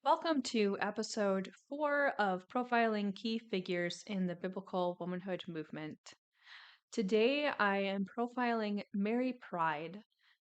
Welcome to episode 4 of Profiling Key Figures in the Biblical Womanhood Movement. Today I am profiling Mary Pride.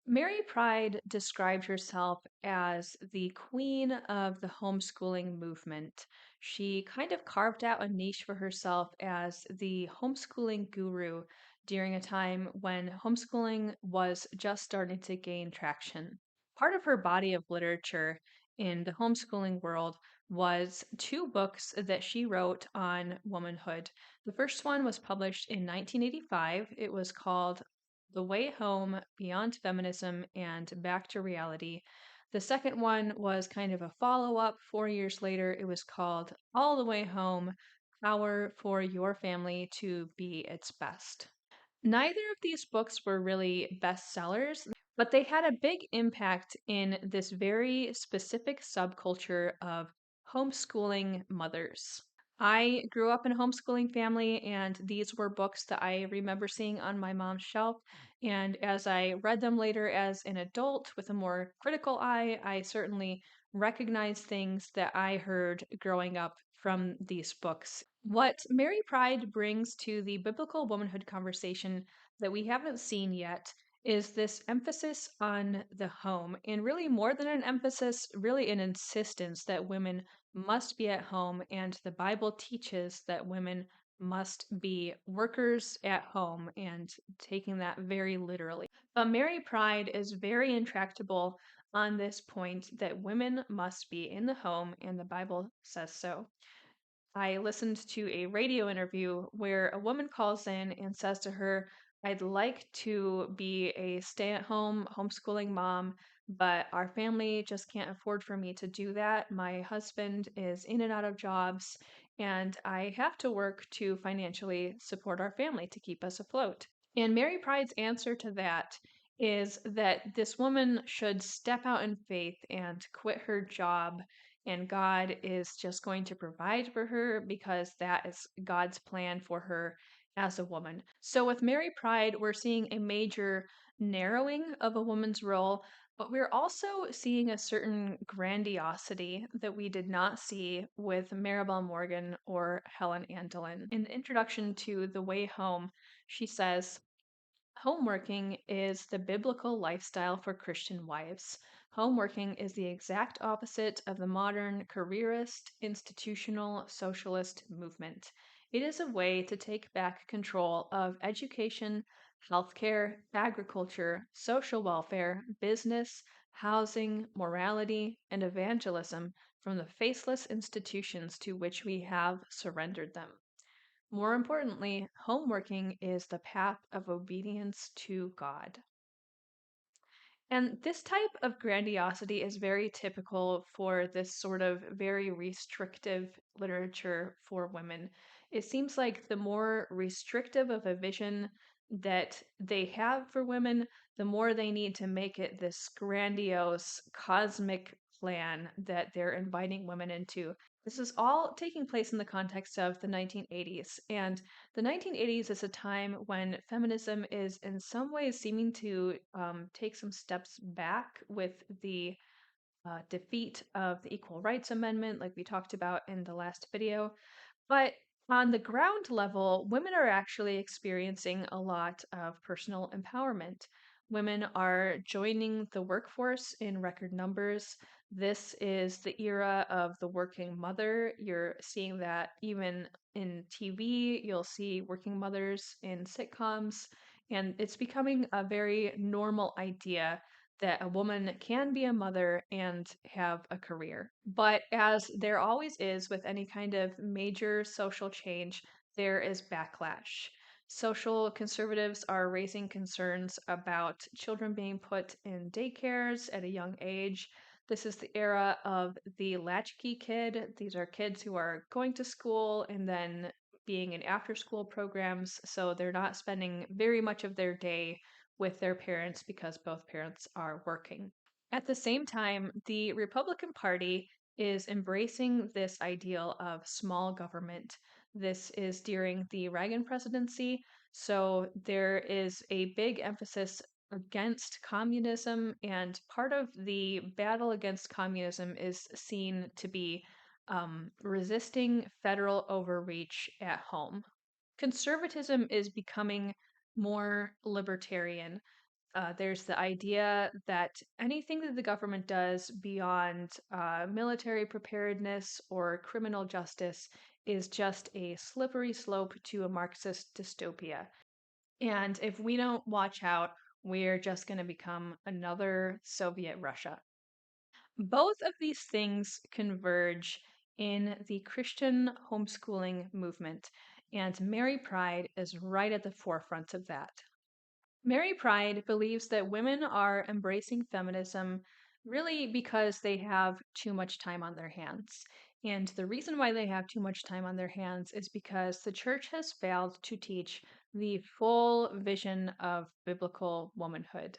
Mary Pride described herself as the queen of the homeschooling movement. She kind of carved out a niche for herself as the homeschooling guru during a time when homeschooling was just starting to gain traction. Part of her body of literature in the homeschooling world was two books that she wrote on womanhood. The first one was published in 1985. It was called The Way Home, Beyond Feminism, and Back to Reality. The second one was kind of a follow up 4 years later. It was called All the Way Home, Power for Your Family to Be Its Best. Neither of these books were really bestsellers, but they had a big impact in this very specific subculture of homeschooling mothers. I grew up in a homeschooling family, and these were books that I remember seeing on my mom's shelf. And as I read them later as an adult with a more critical eye, I certainly recognized things that I heard growing up from these books. What Mary Pride brings to the biblical womanhood conversation that we haven't seen yet is this emphasis on the home, and really more than an emphasis, really an insistence that women must be at home, and the Bible teaches that women must be workers at home, and taking that very literally. But Mary Pride is very intractable on this point that women must be in the home, and the Bible says so. I listened to a radio interview where a woman calls in and says to her, I'd like to be a stay at home homeschooling mom, but our family just can't afford for me to do that. My husband is in and out of jobs, and I have to work to financially support our family to keep us afloat. And Mary Pride's answer to that is that this woman should step out in faith and quit her job, and God is just going to provide for her because that is God's plan for her as a woman. So, with Mary Pride, we're seeing a major narrowing of a woman's role, but we're also seeing a certain grandiosity that we did not see with Maribel Morgan or Helen Andelin. In the introduction to The Way Home, she says, Homeworking is the biblical lifestyle for Christian wives. Homeworking is the exact opposite of the modern careerist, institutional, socialist movement. It is a way to take back control of education, healthcare, agriculture, social welfare, business, housing, morality, and evangelism from the faceless institutions to which we have surrendered them. More importantly, homeworking is the path of obedience to God. And this type of grandiosity is very typical for this sort of very restrictive literature for women. It seems like the more restrictive of a vision that they have for women, the more they need to make it this grandiose cosmic plan that they're inviting women into. This is all taking place in the context of the 1980s. And the 1980s is a time when feminism is, in some ways, seeming to take some steps back with the defeat of the Equal Rights Amendment, like we talked about in the last video. But on the ground level, women are actually experiencing a lot of personal empowerment. Women are joining the workforce in record numbers. This is the era of the working mother. You're seeing that even in TV, you'll see working mothers in sitcoms, and it's becoming a very normal idea that a woman can be a mother and have a career. But as there always is with any kind of major social change, there is backlash. Social conservatives are raising concerns about children being put in daycares at a young age. This is the era of the latchkey kid. These are kids who are going to school and then being in after school programs, so they're not spending very much of their day with their parents because both parents are working. At the same time, the Republican Party is embracing this ideal of small government. This is during the Reagan presidency, so there is a big emphasis against communism, and part of the battle against communism is seen to be resisting federal overreach at home. Conservatism is becoming more libertarian. There's the idea that anything that the government does beyond military preparedness or criminal justice is just a slippery slope to a Marxist dystopia. And if we don't watch out, we're just going to become another Soviet Russia. Both of these things converge in the Christian homeschooling movement, and Mary Pride is right at the forefront of that. Mary Pride believes that women are embracing feminism really because they have too much time on their hands. And the reason why they have too much time on their hands is because the church has failed to teach the full vision of biblical womanhood.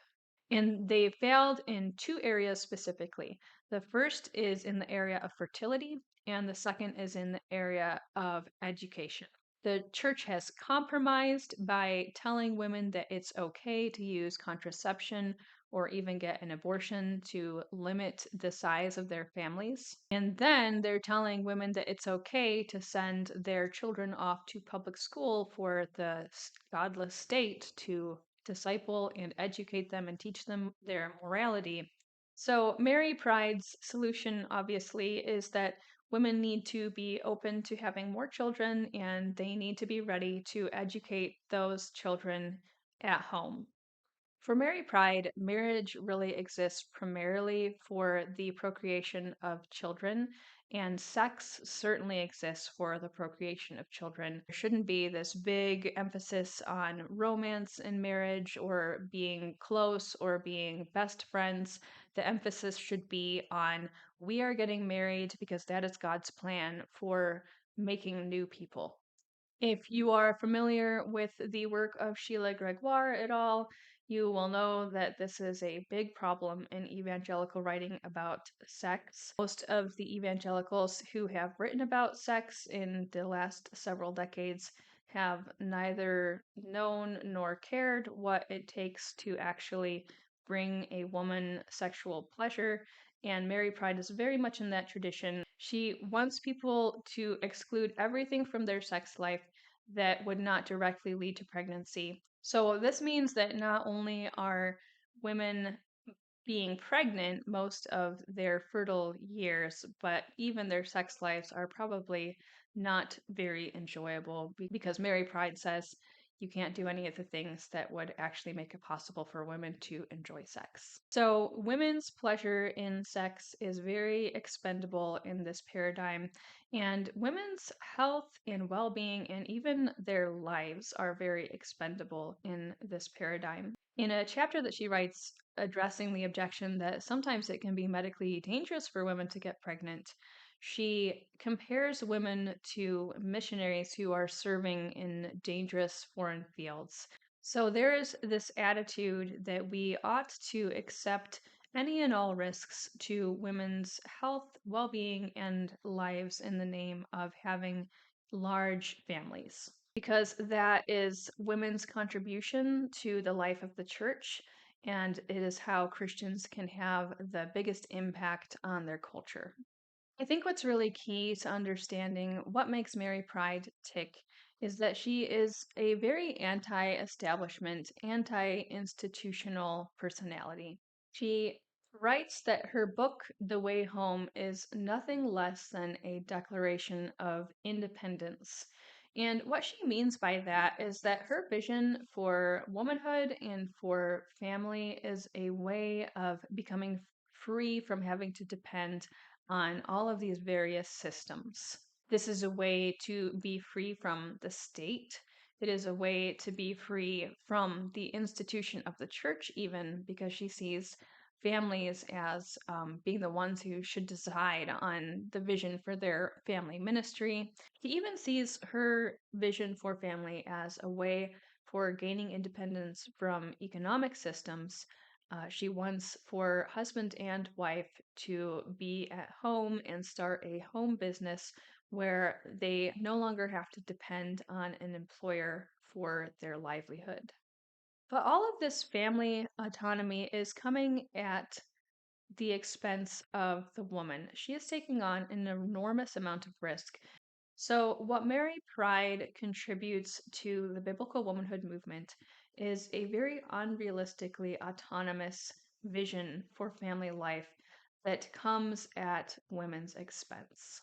And they failed in two areas specifically. The first is in the area of fertility, and the second is in the area of education. The church has compromised by telling women that it's okay to use contraception or even get an abortion to limit the size of their families. And then they're telling women that it's okay to send their children off to public school for the godless state to disciple and educate them and teach them their morality. So, Mary Pride's solution, obviously, is that women need to be open to having more children and they need to be ready to educate those children at home. For Mary Pride, marriage really exists primarily for the procreation of children, and sex certainly exists for the procreation of children. There shouldn't be this big emphasis on romance in marriage or being close or being best friends. The emphasis should be on we are getting married because that is God's plan for making new people. If you are familiar with the work of Sheila Gregoire et al., you will know that this is a big problem in evangelical writing about sex. Most of the evangelicals who have written about sex in the last several decades have neither known nor cared what it takes to actually bring a woman sexual pleasure. And Mary Pride is very much in that tradition. She wants people to exclude everything from their sex life that would not directly lead to pregnancy. So, this means that not only are women being pregnant most of their fertile years, but even their sex lives are probably not very enjoyable because Mary Pride says you can't do any of the things that would actually make it possible for women to enjoy sex. So, women's pleasure in sex is very expendable in this paradigm, and women's health and well being and even their lives are very expendable in this paradigm. In a chapter that she writes addressing the objection that sometimes it can be medically dangerous for women to get pregnant, she compares women to missionaries who are serving in dangerous foreign fields. So there is this attitude that we ought to accept any and all risks to women's health, well being, and lives in the name of having large families because that is women's contribution to the life of the church, and it is how Christians can have the biggest impact on their culture. I think what's really key to understanding what makes Mary Pride tick is that she is a very anti establishment, anti institutional personality. She writes that her book, The Way Home, is nothing less than a declaration of independence. And what she means by that is that her vision for womanhood and for family is a way of becoming free from having to depend on all of these various systems. This is a way to be free from the state. It is a way to be free from the institution of the church, even because she sees families as being the ones who should decide on the vision for their family ministry. She even sees her vision for family as a way for gaining independence from economic systems. She wants for husband and wife to be at home and start a home business where they no longer have to depend on an employer for their livelihood. But all of this family autonomy is coming at the expense of the woman. She is taking on an enormous amount of risk. So, what Mary Pride contributes to the biblical womanhood movement is a very unrealistically autonomous vision for family life that comes at women's expense.